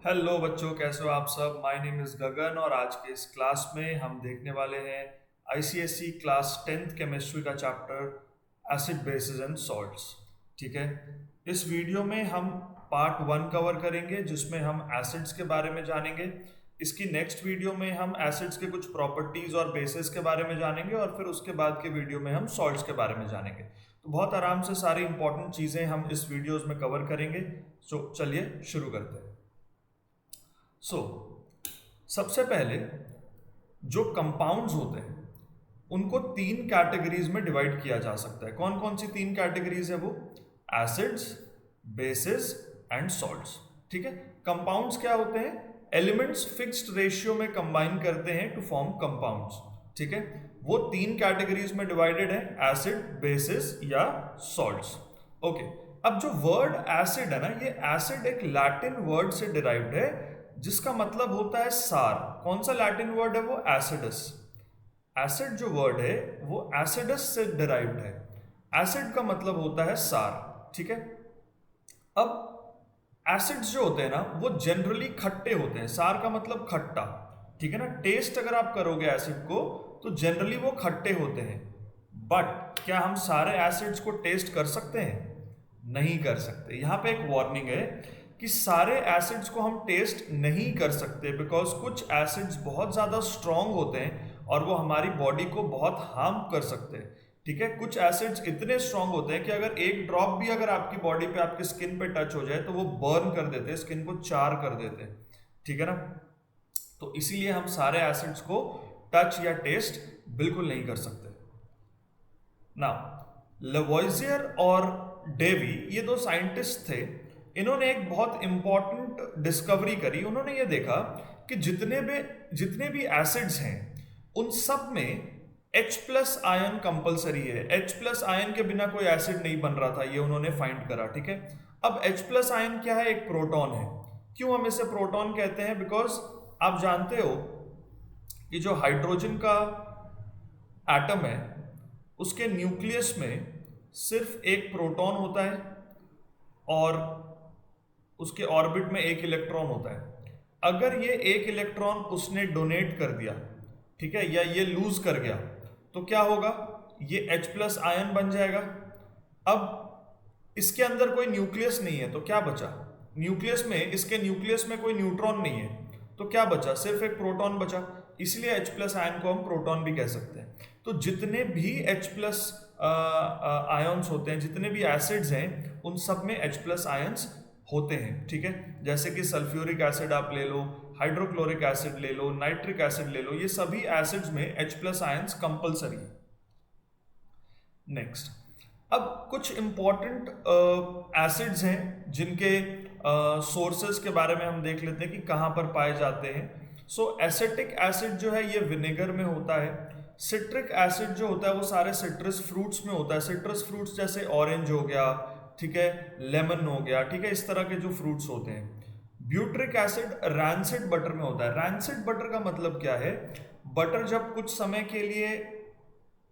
Hello बच्चों, कैसे हो आप सब। माय नेम इज़ गगन और आज के इस क्लास में हम देखने वाले हैं आईसीएसई क्लास 10th केमिस्ट्री का chapter acid basis and salts. ठीक है, इस वीडियो में हम पार्ट 1 कवर करेंगे जिसमें हम एसिड्स के बारे में जानेंगे। इसकी नेक्स्ट वीडियो में हम एसिड्स के कुछ प्रॉपर्टीज और बेसिस के बारे में जानेंगे और फिर उसके बाद के वीडियो में हम सॉल्ट्स के बारे में जानेंगे। तो बहुत आराम से सारी इंपॉर्टेंट चीज़ें हम इस वीडियोस में कवर करेंगे। तो चलिए शुरू करते हैं। सबसे पहले जो कंपाउंड्स होते हैं उनको 3 कैटेगरीज में डिवाइड किया जा सकता है। कौन कौन सी 3 कैटेगरीज है वो? Acids, basis and salts. ठीक है, कंपाउंड्स क्या होते हैं? एलिमेंट्स फिक्स्ड रेशियो में कंबाइन करते हैं टू फॉर्म कंपाउंड्स। ठीक है, वो 3 कैटेगरीज में डिवाइडेड है, एसिड, बेसिस या सॉल्ट्स। ओके, अब जो वर्ड एसिड है ना, ये एसिड एक लैटिन वर्ड से डिराइव्ड है जिसका मतलब होता है सार। कौन सा लैटिन वर्ड है वो? एसिडस। एसिड जो वर्ड है वो एसिडस से डिराइव्ड है। एसिड का मतलब होता है सार। ठीक है, अब एसिड्स जो होते हैं ना वो जनरली खट्टे होते हैं। सार का मतलब खट्टा। ठीक है ना, टेस्ट अगर आप करोगे एसिड को तो जनरली वो खट्टे होते हैं। बट क्या हम सारे एसिड्स को टेस्ट कर सकते हैं? नहीं कर सकते। यहां पे एक वार्निंग है कि सारे एसिड्स को हम टेस्ट नहीं कर सकते बिकॉज कुछ एसिड्स बहुत ज़्यादा स्ट्रॉन्ग होते हैं और वो हमारी बॉडी को बहुत हार्म कर सकते हैं। ठीक है, कुछ एसिड्स इतने स्ट्रॉन्ग होते हैं कि अगर एक ड्रॉप भी अगर आपकी बॉडी पे, आपकी स्किन पे टच हो जाए तो वो बर्न कर देते हैं, स्किन को चार कर देते हैं। ठीक है ना, तो इसीलिए हम सारे एसिड्स को टच या टेस्ट बिल्कुल नहीं कर सकते ना। लवॉइजियर और डेवी, ये दो साइंटिस्ट थे। इन्होंने एक बहुत इंपॉर्टेंट डिस्कवरी करी। उन्होंने ये देखा कि जितने भी एसिड्स हैं उन सब में H प्लस आयन कंपलसरी है। H प्लस आयन के बिना कोई एसिड नहीं बन रहा था, ये उन्होंने फाइंड करा। ठीक है, अब H प्लस आयन क्या है? एक प्रोटॉन है। क्यों हम इसे प्रोटॉन कहते हैं? बिकॉज आप जानते हो कि जो हाइड्रोजन का एटम है उसके न्यूक्लियस में सिर्फ एक प्रोटॉन होता है और उसके ऑर्बिट में एक इलेक्ट्रॉन होता है। अगर ये एक इलेक्ट्रॉन उसने डोनेट कर दिया, ठीक है, या ये लूज कर गया तो क्या होगा? ये H प्लस आयन बन जाएगा। अब इसके अंदर कोई न्यूक्लियस नहीं है तो क्या बचा? इसके न्यूक्लियस में कोई न्यूट्रॉन नहीं है तो क्या बचा? सिर्फ एक प्रोटॉन बचा। इसलिए H प्लस आयन को हम प्रोटॉन भी कह सकते हैं। तो जितने भी H प्लस आयन्स होते हैं, जितने भी एसिड्स हैं उन सब में H प्लस आयन्स होते हैं। ठीक है, जैसे कि सल्फ्यूरिक एसिड आप ले लो, हाइड्रोक्लोरिक एसिड ले लो, नाइट्रिक एसिड ले लो, ये सभी एसिड्स में H प्लस आयन्स कंपलसरी है। नेक्स्ट, अब कुछ इंपॉर्टेंट एसिड्स हैं जिनके सोर्सेज के बारे में हम देख लेते हैं कि कहाँ पर पाए जाते हैं। एसिटिक एसिड जो है ये विनेगर में होता है। सिट्रिक एसिड जो होता है वो सारे सिट्रस फ्रूट्स में होता है। सिट्रस फ्रूट्स जैसे ऑरेंज हो गया, ठीक है, लेमन हो गया, ठीक है, इस तरह के जो फ्रूट्स होते हैं। ब्यूट्रिक एसिड रैंसिड बटर में होता है। रैंसिड बटर का मतलब क्या है? बटर जब कुछ समय के लिए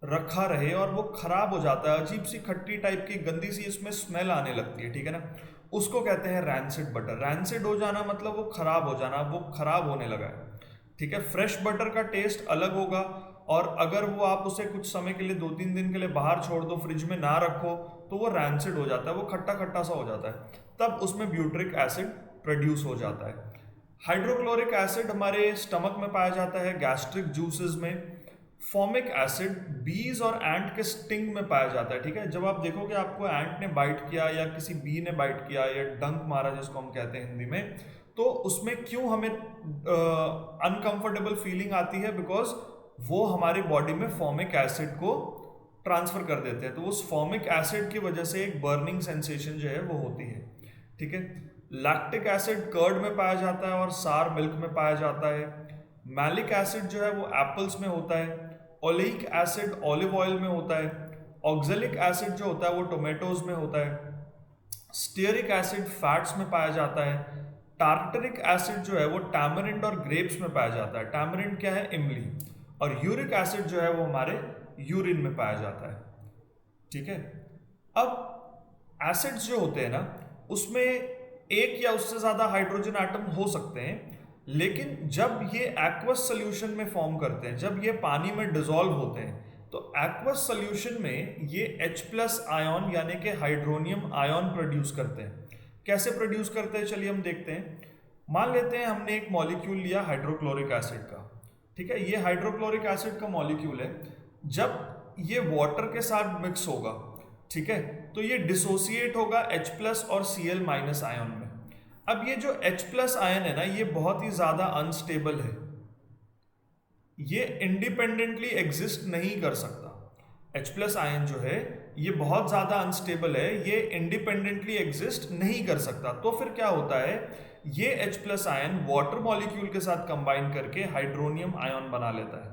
रखा रहे और वो खराब हो जाता है, अजीब सी खट्टी टाइप की गंदी सी इसमें स्मेल आने लगती है, ठीक है ना, उसको कहते हैं रैंसिड बटर। रैंसिड हो जाना मतलब वो खराब हो जाना, वो खराब होने लगा है। ठीक है, फ्रेश बटर का टेस्ट अलग होगा और अगर वो आप उसे कुछ समय के लिए 2-3 दिन के लिए बाहर छोड़ दो, फ्रिज में ना रखो, तो वो रैंसिड हो जाता है, वो खट्टा खट्टा सा हो जाता है। तब उसमें ब्यूट्रिक एसिड प्रोड्यूस हो जाता है। हाइड्रोक्लोरिक एसिड हमारे स्टमक में पाया जाता है, गैस्ट्रिक जूसेस में। फॉर्मिक एसिड बीज और एंट के स्टिंग में पाया जाता है। ठीक है, जब आप देखोगे आपको एंट ने बाइट किया या किसी बी ने बाइट किया या डंक मारा जिसको हम कहते हैं हिंदी में, तो उसमें क्यों हमें अनकंफर्टेबल फीलिंग आती है? बिकॉज वो हमारी बॉडी में फॉर्मिक एसिड को ट्रांसफर कर देते हैं, तो उस फॉर्मिक एसिड की वजह से एक बर्निंग सेंसेशन जो है वो होती है। ठीक है, लैक्टिक एसिड कर्ड में पाया जाता है और सार मिल्क में पाया जाता है। मैलिक एसिड जो है वो एप्पल्स में होता है। ओलेइक एसिड ऑलिव ऑयल में होता है। ऑक्जेलिक एसिड जो होता है वो टोमेटोज में होता है। स्टीयरिक एसिड फैट्स में पाया जाता है। टार्टरिक एसिड जो है वो टैमरिंड और ग्रेप्स में पाया जाता है। टैमरिंड क्या है? इमली। और यूरिक एसिड जो है वो हमारे यूरिन में पाया जाता है। ठीक है, अब एसिड्स जो होते हैं ना उसमें एक या उससे ज्यादा हाइड्रोजन एटम हो सकते हैं, लेकिन जब ये एक्वस सोल्यूशन में फॉर्म करते हैं, जब ये पानी में डिसॉल्व होते हैं, तो एक्वस सोल्यूशन में ये H+ आयन यानी कि हाइड्रोनियम आयन प्रोड्यूस करते हैं। कैसे प्रोड्यूस करते हैं चलिए हम देखते हैं। मान लेते हैं हमने एक मॉलिक्यूल लिया हाइड्रोक्लोरिक एसिड का, ठीक है, ये हाइड्रोक्लोरिक एसिड का मॉलिक्यूल है। जब ये वाटर के साथ मिक्स होगा, ठीक है, तो ये डिसोसिएट होगा H+ और Cl- आयन में। अब ये जो H+ आयन है ना, ये बहुत ही ज्यादा अनस्टेबल है, ये इंडिपेंडेंटली एग्जिस्ट नहीं कर सकता। H+ आयन जो है ये बहुत ज्यादा अनस्टेबल है, ये इंडिपेंडेंटली एग्जिस्ट नहीं कर सकता। तो फिर क्या होता है, ये H+ आयन वाटर मॉलिक्यूल के साथ कंबाइन करके हाइड्रोनियम आयन बना लेता है,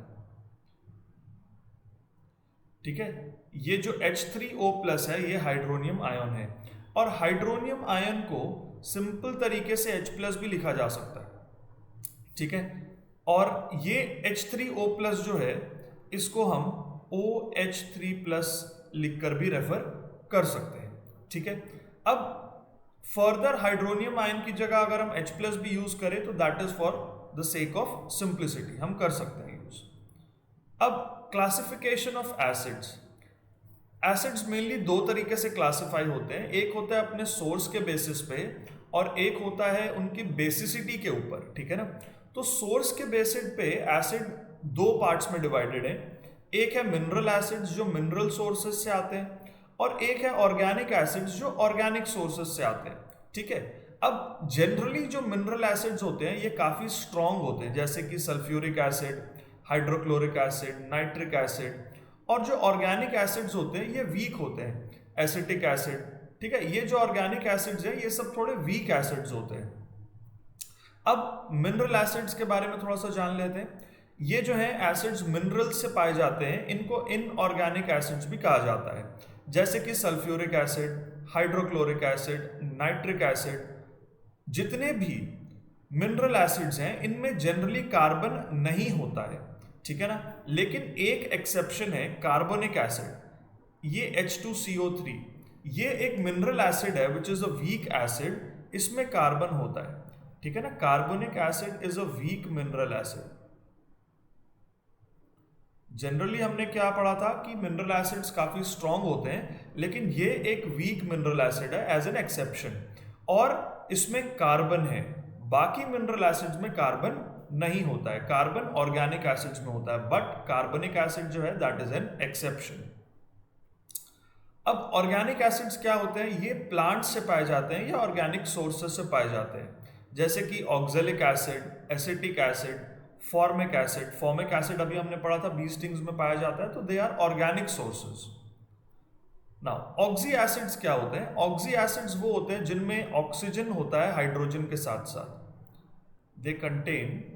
ठीक है। ये जो H3O+ है ये हाइड्रोनियम आयन है, और हाइड्रोनियम आयन को सिंपल तरीके से H+ भी लिखा जा सकता है, ठीक है। और ये H3O+ जो है इसको हम OH3+ लिखकर भी रेफर कर सकते हैं, ठीक है। अब फर्दर हाइड्रोनियम आयन की जगह अगर हम H+ भी यूज करें तो that is for the sake of simplicity, हम कर सकते हैं यूज। अब classification of acids. Acids mainly दो तरीके से क्लासिफाई होते हैं, एक होता है अपने सोर्स के बेसिस पे और एक होता है उनकी बेसिसिटी के ऊपर, ठीक है ना। तो सोर्स के बेसिस पे एसिड दो पार्ट्स में डिवाइडेड है, एक है मिनरल एसिड्स जो मिनरल सोर्सेज से आते हैं, और एक है ऑर्गेनिक एसिड्स जो ऑर्गेनिक सोर्सेज से आते हैं, ठीक है। अब जनरली जो मिनरल एसिड्स होते हैं ये काफी स्ट्रॉन्ग होते हैं, जैसे कि sulphuric acid, hydrochloric acid, nitric acid. और जो ऑर्गेनिक एसिड्स होते हैं ये वीक होते हैं, एसिटिक एसिड, ठीक है। ये जो ऑर्गेनिक एसिड्स हैं ये सब थोड़े वीक एसिड्स होते हैं। अब मिनरल एसिड्स के बारे में थोड़ा सा जान लेते हैं। ये जो है एसिड्स मिनरल्स से पाए जाते हैं, इनको इनऑर्गेनिक एसिड्स भी कहा जाता है, जैसे कि sulphuric acid, hydrochloric acid, nitric acid. जितने भी मिनरल एसिड्स हैं इनमें जनरली कार्बन नहीं होता है, ठीक है ना। लेकिन एक एक्सेप्शन है कार्बोनिक एसिड, ये H2CO3, ये एक मिनरल एसिड है which is a weak acid, इसमें कार्बन होता है, ठीक है ना। Carbonic acid is a weak mineral acid. Generally हमने क्या पढ़ा था कि मिनरल एसिड्स काफी स्ट्रॉन्ग होते हैं, लेकिन ये एक वीक मिनरल एसिड है एज एन एक्सेप्शन, और इसमें कार्बन है। बाकी मिनरल एसिड्स में कार्बन नहीं होता है, कार्बन ऑर्गेनिक एसिड्स में होता है, बट कार्बोनिक एसिड जो है दैट इज एन एक्सेप्शन। अब ऑर्गेनिक एसिड्स क्या होते हैं, ये प्लांट से पाए जाते हैं या ऑर्गेनिक सोर्सेस से पाए जाते हैं, जैसे कि oxalic acid, acetic acid, formic acid. Formic acid अभी हमने पढ़ा था बी स्टिंग्स में पाया जाता है, तो they are organic sources. Now oxy acids क्या होते हैं, ऑक्सी एसिड्स वो होते हैं जिनमें ऑक्सीजन होता है हाइड्रोजन के साथ साथ, they contain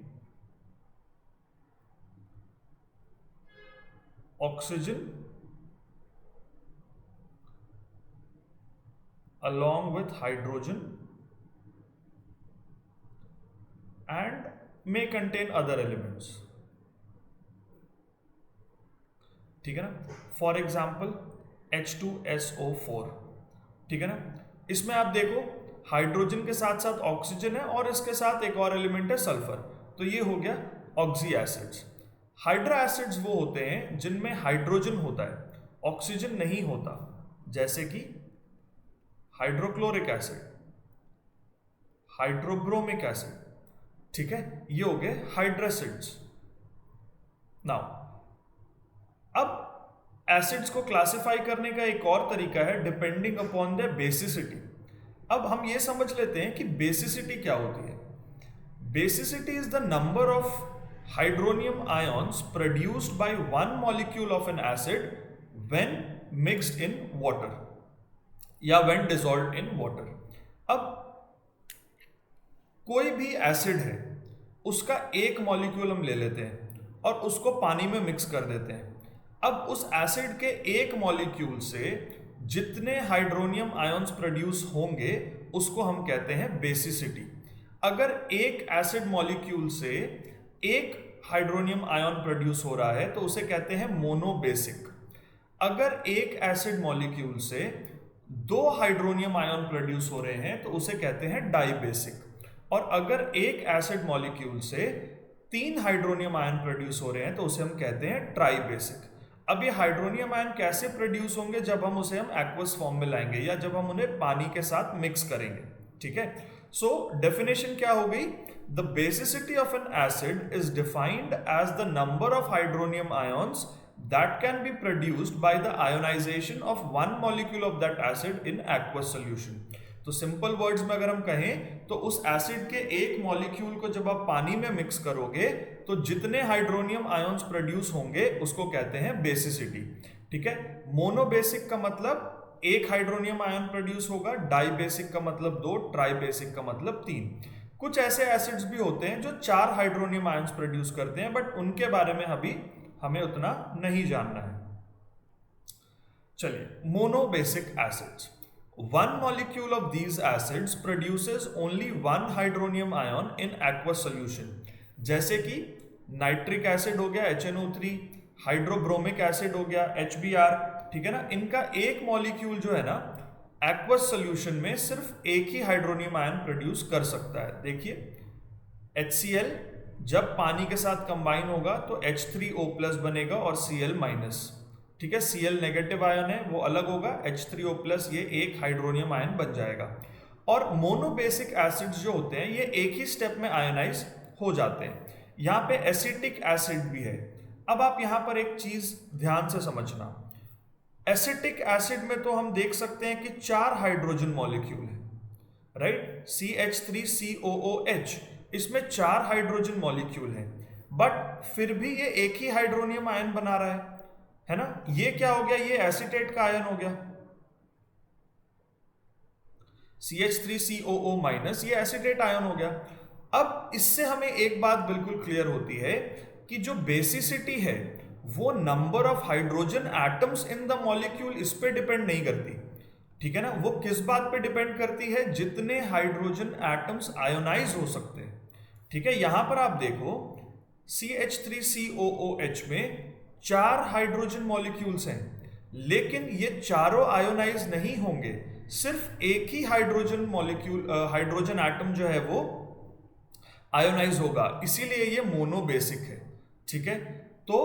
oxygen along with hydrogen and may contain other elements, ठीक है ना। फॉर एग्जाम्पल H2SO4, ठीक है ना। इसमें आप देखो हाइड्रोजन के साथ साथ ऑक्सीजन है और इसके साथ एक और एलिमेंट है सल्फर, तो ये हो गया ऑक्सी एसिड्स। हाइड्रा एसिड्स वो होते हैं जिनमें हाइड्रोजन होता है, ऑक्सीजन नहीं होता, जैसे कि हाइड्रोक्लोरिक एसिड, हाइड्रोब्रोमिक एसिड, ठीक है, ये हो गए हाइड्रासिड्स। नाउ अब एसिड्स को क्लासिफाई करने का एक और तरीका है डिपेंडिंग अपॉन द बेसिसिटी। अब हम ये समझ लेते हैं कि बेसिसिटी क्या होती है। Basicity is the number of hydronium ions produced by one molecule of an acid when mixed in water या when dissolved in water। अब कोई भी एसिड है उसका एक मॉलिक्यूल हम ले लेते हैं और उसको पानी में मिक्स कर देते हैं। अब उस एसिड के एक मॉलिक्यूल से जितने हाइड्रोनियम आयंस प्रोड्यूस होंगे उसको हम कहते हैं बेसिसिटी। अगर एक एसिड मॉलिक्यूल से एक हाइड्रोनियम आयन प्रोड्यूस हो रहा है तो उसे कहते हैं मोनोबेसिक। अगर एक एसिड मॉलिक्यूल से दो हाइड्रोनियम आयन प्रोड्यूस हो रहे हैं तो उसे कहते हैं डाई बेसिक। और अगर एक एसिड मॉलिक्यूल से 3 हाइड्रोनियम आयन प्रोड्यूस हो रहे हैं तो उसे हम कहते हैं ट्राई बेसिक। अब ये हाइड्रोनियम आयन कैसे प्रोड्यूस होंगे? जब हम उसे एक्वस फॉर्म में लाएंगे या जब हम उन्हें पानी के साथ मिक्स करेंगे। ठीक है, सो डेफिनेशन क्या हो गई? The basicity of an acid is defined as the number of hydronium ions that can be produced by the ionization of one molecule of that acid in aqueous solution। तो simple words में अगर हम कहें तो उस acid के एक molecule को जब आप पानी में मिक्स करोगे तो जितने हाइड्रोनियम आयन्स प्रोड्यूस होंगे उसको कहते हैं बेसिसिटी। ठीक है, मोनोबेसिक का मतलब एक हाइड्रोनियम आयन प्रोड्यूस होगा, डाई बेसिक का मतलब 2, ट्राई बेसिक का मतलब 3। कुछ ऐसे एसिड्स भी होते हैं जो 4 हाइड्रोनियम आयन्स प्रोड्यूस करते हैं, बट उनके बारे में अभी हमें उतना नहीं जानना है। चलिए, monobasic acids. One molecule of these acids produces only one hydronium ion in aqueous solution. जैसे कि नाइट्रिक एसिड हो गया HNO3, हाइड्रोब्रोमिक एसिड हो गया HBr। ठीक है ना, इनका एक मॉलिक्यूल जो है ना एक्वस सॉल्यूशन में सिर्फ एक ही हाइड्रोनियम आयन प्रोड्यूस कर सकता है। देखिए, HCl जब पानी के साथ कंबाइन होगा तो H3O+ बनेगा और Cl-। ठीक है, Cl नेगेटिव आयन है वो अलग होगा, H3O+ ये एक हाइड्रोनियम आयन बन जाएगा। और मोनोबेसिक एसिड्स जो होते हैं ये एक ही स्टेप में आयनाइज हो जाते हैं। यहाँ पे एसिटिक एसिड भी है। अब आप यहाँ पर एक चीज ध्यान से समझना, एसिटिक एसिड में तो हम देख सकते हैं कि 4 हाइड्रोजन मॉलिक्यूल है, राइट, CH3COOH, इसमें 4 हाइड्रोजन मॉलिक्यूल हैं, बट फिर भी ये एक ही हाइड्रोनियम आयन बना रहा है ना। ये क्या हो गया? ये एसीटेट का आयन हो गया, CH3COO-, ये एसीटेट आयन हो गया। अब इससे हमें एक बात बिल्कुल क्लियर होती है कि जो बेसिसिटी है वो number of hydrogen atoms in the molecule इस पे डिपेंड नहीं करती। ठीक है ना, वो किस बात पे डिपेंड करती है? जितने हाइड्रोजन एटम्स आयोनाइज हो सकते हैं। ठीक है, यहां पर आप देखो CH3COOH में 4 हाइड्रोजन मॉलिक्यूल्स हैं, लेकिन ये चारों आयोनाइज नहीं होंगे, सिर्फ एक ही हाइड्रोजन मॉलिक्यूल हाइड्रोजन एटम जो है वो आयोनाइज होगा, इसीलिए ये मोनोबेसिक है। ठीक है, तो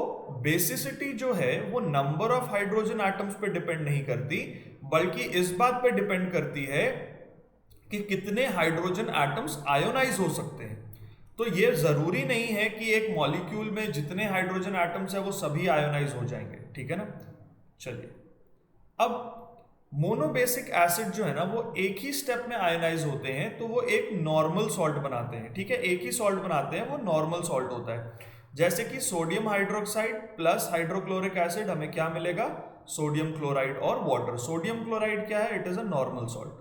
बेसिसिटी जो है वो नंबर ऑफ हाइड्रोजन एटम्स पे डिपेंड नहीं करती, बल्कि इस बात पे डिपेंड करती है कि कितने हाइड्रोजन एटम्स आयोनाइज हो सकते हैं। तो ये जरूरी नहीं है कि एक मॉलिक्यूल में जितने हाइड्रोजन एटम्स है वो सभी आयोनाइज हो जाएंगे। ठीक है ना। चलिए, अब मोनोबेसिक एसिड जो है ना वो एक ही स्टेप में आयोनाइज होते हैं, तो वो एक नॉर्मल सॉल्ट बनाते हैं। ठीक है, एक ही सॉल्ट बनाते हैं, वो नॉर्मल सॉल्ट होता है। जैसे कि sodium hydroxide plus hydrochloric acid, हमें क्या मिलेगा? सोडियम क्लोराइड और वाटर। सोडियम क्लोराइड क्या है? It is a normal salt.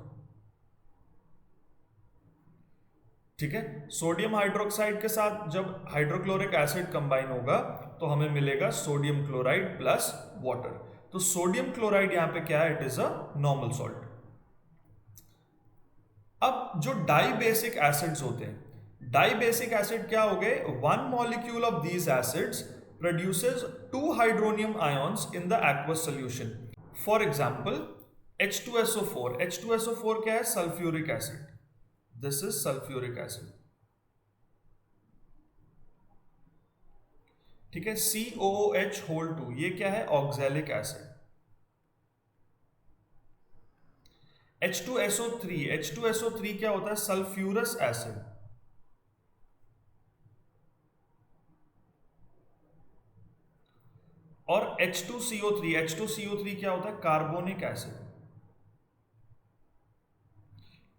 ठीक है, सोडियम हाइड्रोक्साइड के साथ जब हाइड्रोक्लोरिक एसिड कंबाइन होगा तो हमें मिलेगा सोडियम क्लोराइड प्लस वाटर। तो सोडियम क्लोराइड यहां पे क्या है? It is a normal salt. अब जो डाई बेसिक एसिड्स होते हैं, डाई बेसिक एसिड क्या हो गए? One molecule of these acids produces 2 hydronium ions in the aqueous solution. For example H2SO4। H2SO4 क्या है? Sulphuric acid. This is sulphuric acid. ठीक है, COOH(2), ये क्या है? Oxalic acid. H2SO3। H2SO3 क्या होता है? Sulphurous acid. और H2CO3। H2CO3 क्या होता है? Carbonic acid.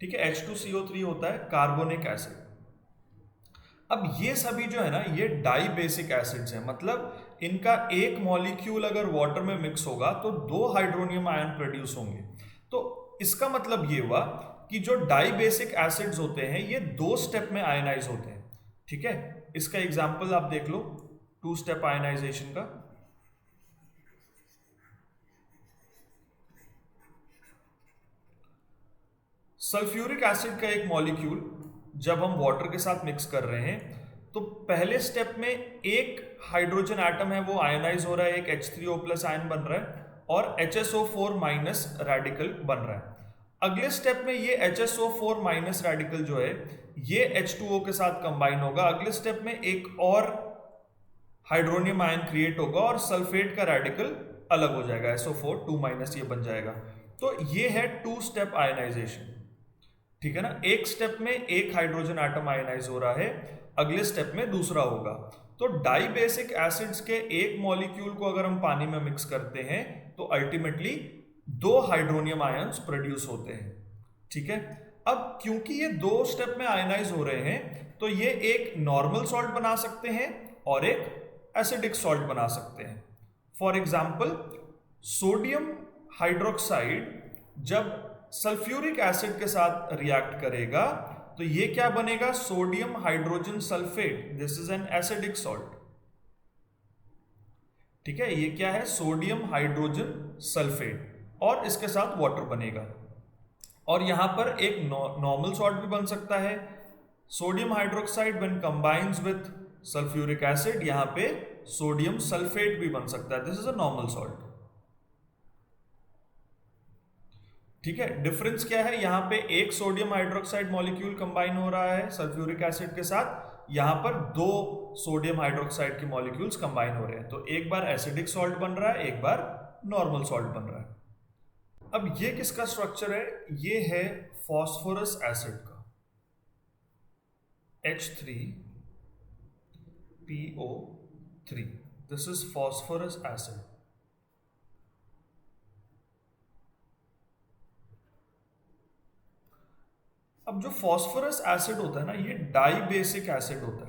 ठीक है, H2CO3 होता है कार्बोनिक एसिड। अब ये सभी जो है ना ये डाई बेसिक एसिड्स हैं, मतलब इनका एक मॉलिक्यूल अगर वाटर में मिक्स होगा तो 2 हाइड्रोनियम आयन प्रोड्यूस होंगे। तो इसका मतलब ये हुआ कि जो डाई बेसिक एसिड्स होते हैं ये 2 स्टेप में आयनाइज होते हैं। ठीक है, इसका एग्जांपल आप देख लो 2 स्टेप आयनाइजेशन का। सल्फ्यूरिक एसिड का एक मॉलिक्यूल जब हम वाटर के साथ मिक्स कर रहे हैं तो पहले स्टेप में एक हाइड्रोजन एटम है वो आयनाइज हो रहा है, एक H3O+ आयन बन रहा है, और HSO4 माइनस रेडिकल बन रहा है। अगले स्टेप में ये HSO4 माइनस रेडिकल जो है ये H2O के साथ कंबाइन होगा। अगले स्टेप में एक और हाइड्रोनियम आयन क्रिएट होगा और सल्फेट का रेडिकल अलग हो जाएगा, SO4 2 माइनस ये बन जाएगा। तो ये है 2 स्टेप आयनाइजेशन, ठीक है ना। एक स्टेप में एक हाइड्रोजन एटम आयनाइज हो रहा है, अगले स्टेप में दूसरा होगा। तो डाई बेसिक एसिड्स के एक मॉलिक्यूल को अगर हम पानी में मिक्स करते हैं तो अल्टीमेटली 2 हाइड्रोनियम आयंस प्रोड्यूस होते हैं, ठीक है। अब क्योंकि ये 2 स्टेप में आयनाइज हो रहे हैं तो ये एक नॉर्मल सॉल्ट बना सकते हैं और एक एसिडिक सॉल्ट बना सकते हैं। फॉर एग्जाम्पल सोडियम हाइड्रोक्साइड जब सल्फ्यूरिक एसिड के साथ रिएक्ट करेगा तो ये क्या बनेगा, sodium hydrogen sulphate. This is an acidic salt, ठीक है। ये क्या है, सोडियम हाइड्रोजन सल्फेट, और इसके साथ वाटर बनेगा। और यहां पर एक नॉर्मल सॉल्ट भी बन सकता है, sodium hydroxide when combines with sulphuric acid, यहां पे सोडियम सल्फेट भी बन सकता है। This is a normal salt, ठीक है। डिफरेंस क्या है, यहां पे एक सोडियम हाइड्रोक्साइड मॉलिक्यूल कंबाइन हो रहा है सल्फ्यूरिक एसिड के साथ, यहां पर 2 सोडियम हाइड्रोक्साइड के मॉलिक्यूल्स कंबाइन हो रहे हैं। तो एक बार एसिडिक सॉल्ट बन रहा है, एक बार नॉर्मल सॉल्ट बन रहा है। अब ये किसका स्ट्रक्चर है, ये है फास्फोरस एसिड का, H3PO3। This is phosphorus acid. अब जो फास्फोरस एसिड होता है ना, ये डाई बेसिक एसिड होता है।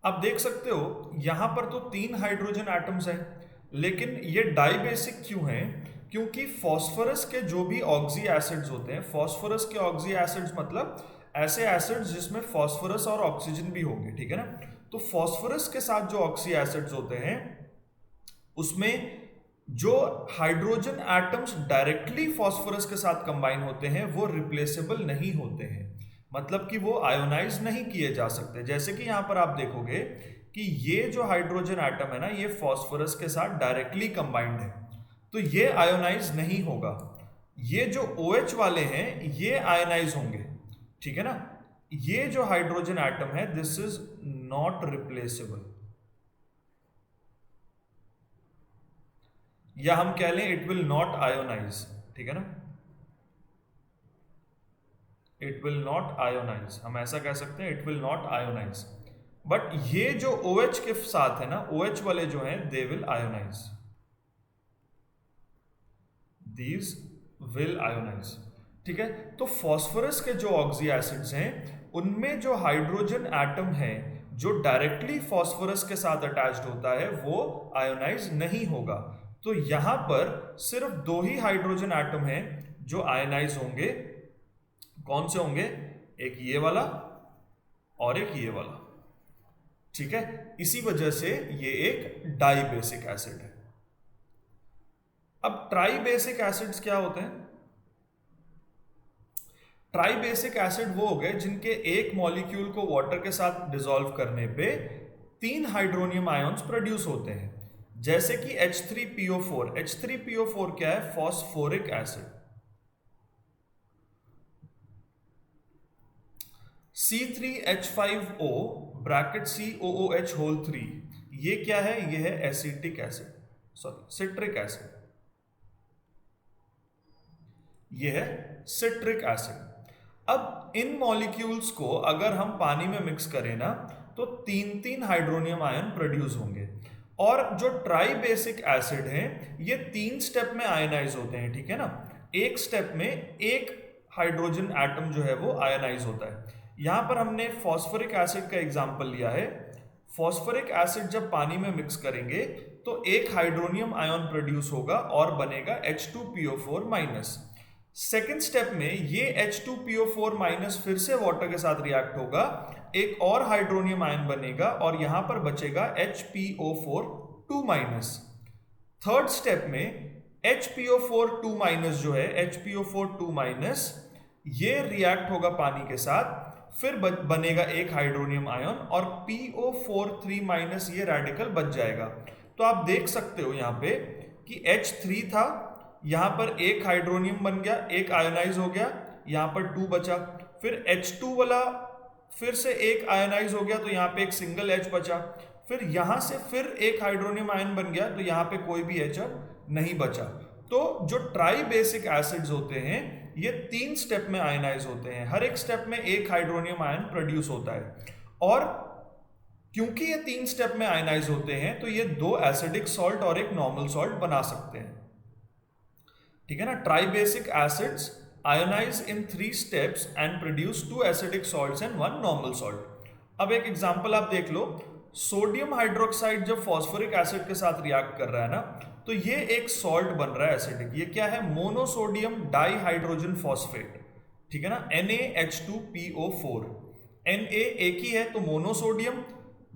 आप देख सकते हो यहां पर तो 3 हाइड्रोजन एटम्स हैं, लेकिन ये डाई बेसिक क्यों हैं, क्योंकि फास्फोरस के जो भी ऑक्सी एसिड्स होते हैं, फास्फोरस के ऑक्सी एसिड्स मतलब ऐसे एसिड्स जिसमें फास्फोरस और ऑक्सीजन भी होंगे, ठीक है ना। तो फास्फोरस के साथ जो ऑक्सी एसिड्स होते हैं उसमें जो हाइड्रोजन एटम्स डायरेक्टली फास्फोरस के साथ कंबाइन होते हैं वो रिप्लेसेबल नहीं होते हैं, मतलब कि वो आयोनाइज नहीं किए जा सकते। जैसे कि यहां पर आप देखोगे कि ये जो हाइड्रोजन एटम है ना, ये फास्फोरस के साथ डायरेक्टली कंबाइंड है, तो ये आयोनाइज नहीं होगा। ये जो OH वाले हैं ये आयोनाइज होंगे, ठीक है ना। ये जो हाइड्रोजन एटम है दिस इज नॉट रिप्लेसेबल, या हम कह लें इट विल नॉट आयोनाइज, ठीक है ना, इट विल नॉट आयोनाइज, हम ऐसा कह सकते हैं, it will not ionize. But ये जो OH के साथ है ना, OH वाले जो हैं they will ionize, these will ionize, ठीक है। तो फास्फोरस के जो ऑक्सी एसिड्स हैं उनमें जो हाइड्रोजन एटम है जो डायरेक्टली फास्फोरस के साथ अटैच्ड होता है वो आयोनाइज नहीं होगा। तो यहां पर सिर्फ 2 ही हाइड्रोजन एटम हैं जो आयोनाइज होंगे। कौन से होंगे, एक ये वाला और एक ये वाला, ठीक है। इसी वजह से ये एक डाई बेसिक एसिड है। अब ट्राई बेसिक एसिड्स क्या होते हैं, ट्राई बेसिक एसिड वो हो गए जिनके एक मॉलिक्यूल को वाटर के साथ डिसॉल्व करने पे 3 हाइड्रोनियम आयंस प्रोड्यूस होते हैं, जैसे कि H3PO4। H3PO4 क्या है, phosphoric acid. C3H5O bracket COOH whole 3, ये क्या है, ये है acetic acid, sorry citric acid, ये है सिट्रिक एसिड। अब इन मॉलिक्यूल्स को अगर हम पानी में मिक्स करें ना तो 3-3 हाइड्रोनियम आयन प्रोड्यूस होंगे। और जो ट्राई बेसिक एसिड हैं ये 3 स्टेप में आयनाइज होते हैं, ठीक है ना। एक स्टेप में एक हाइड्रोजन एटम जो है वो आयनाइज होता है। यहां पर हमने फॉस्फोरिक एसिड का एग्जांपल लिया है। फॉस्फोरिक एसिड जब पानी में मिक्स करेंगे तो एक हाइड्रोनियम आयन प्रोड्यूस होगा और बनेगा H2PO4-। सेकेंड स्टेप में ये H2PO4- फिर से वाटर के साथ रिएक्ट होगा, एक और हाइड्रोनियम आयन बनेगा और यहां पर बचेगा HPO4-। थर्ड स्टेप में HPO4-, जो है HPO4-, ये रिएक्ट होगा पानी के साथ, फिर बनेगा एक हाइड्रोनियम आयन और PO4-, ये रेडिकल बच जाएगा। तो तो आप देख सकते हो यहाँ पे कि H3 था, यहाँ पर एक हाइड्रोनियम बन गया, एक आयोनाइज हो गया, यहाँ पर 2 बचा। फिर H2 वाला फिर से एक आयोनाइज हो गया, तो यहाँ पे एक सिंगल H बचा। फिर यहाँ से फिर एक हाइड्रोनियम आयन बन गया, तो यहाँ पे कोई भी H नहीं बचा। तो जो ट्राई बेसिक एसिड्स होते हैं ये 3 स्टेप में आयनाइज होते हैं, हर एक स्टेप में एक हाइड्रोनियम आयन प्रोड्यूस होता है। और क्योंकि ये 3 स्टेप में आयनाइज होते हैं तो ये 2 एसिडिक सॉल्ट और एक नॉर्मल सॉल्ट बना सकते हैं, ठीक है ना। Tribasic acids ionize in 3 steps and produce 2 acidic salts and 1 normal salt. अब एक एग्जांपल आप देख लो, सोडियम हाइड्रोक्साइड जब फॉस्फोरिक एसिड के साथ रिएक्ट कर रहा है ना, तो ये एक सॉल्ट बन रहा है एसिडिक। ये क्या है? मोनोसोडियम डाइहाइड्रोजन फॉस्फेट, ठीक है ना, NaH2PO4। Na एक ही है तो मोनोसोडियम,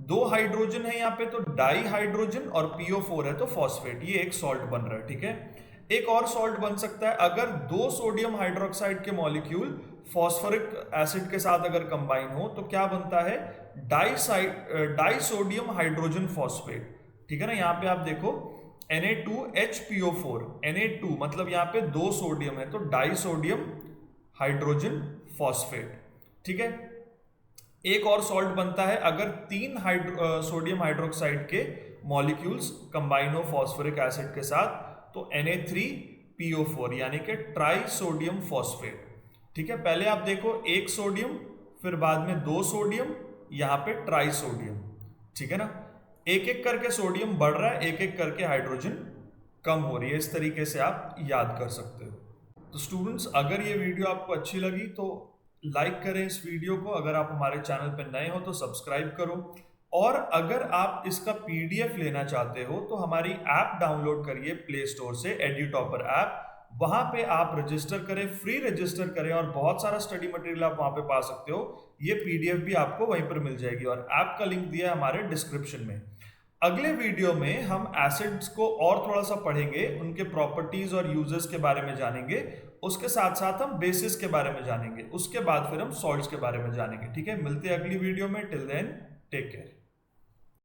2 हाइड्रोजन है यहाँ पे तो डाइहाइड्रोजन, और PO4 है तो फॉस्फेट। ये एक सॉल्ट बन रहा है, ठीक है। एक और सॉल्ट बन सकता है अगर 2 सोडियम हाइड्रोक्साइड के मॉलिक्यूल फॉस्फोरिक एसिड के साथ अगर कंबाइन हो तो क्या बनता है? डाइसोडियम हाइड्रोजन फॉस्फेट, ठीक है ना। यहाँ पे आप देखो Na2HPO4, Na2 मतलब यहाँ पे 2 सोडियम है तो डाइसोडियम हाइड्रोजन फॉस्फेट, ठीक है। एक और सॉल्ट बनता है अगर 3 सोडियम हाइड्रोक्साइड के मॉलिक्यूल्स कंबाइन हो फॉस्फोरिक एसिड के साथ, तो Na3PO4 यानी कि ट्राइसोडियम फॉस्फेट, ठीक है। पहले आप देखो 1 सोडियम, फिर बाद में 2 सोडियम, यहाँ पे ट्राइसोडियम, ठीक है ना। एक एक करके सोडियम बढ़ रहा है, एक एक करके हाइड्रोजन कम हो रही है। इस तरीके से आप याद कर सकते हो। तो स्टूडेंट्स, अगर ये वीडियो आपको अच्छी लगी तो लाइक करें इस वीडियो को। अगर आप हमारे चैनल पर नए हो तो सब्सक्राइब करो। और अगर आप इसका PDF लेना चाहते हो तो हमारी ऐप डाउनलोड करिए प्ले स्टोर से, एड्यूटॉपर ऐप। वहां पे आप रजिस्टर करें, फ्री रजिस्टर करें, और बहुत सारा स्टडी मटेरियल आप वहां पे पा सकते हो। ये PDF भी आपको वहीं पर मिल जाएगी, और ऐप का लिंक दिया है हमारे डिस्क्रिप्शन में। अगले वीडियो में हम एसिड्स को और थोड़ा सा पढ़ेंगे, उनके प्रॉपर्टीज और यूजेस के बारे में जानेंगे। उसके साथ साथ हम बेसिस के बारे में जानेंगे, उसके बाद फिर हम सॉल्ट्स के बारे में जानेंगे, ठीक है। मिलते हैं अगली वीडियो में। Till then take care.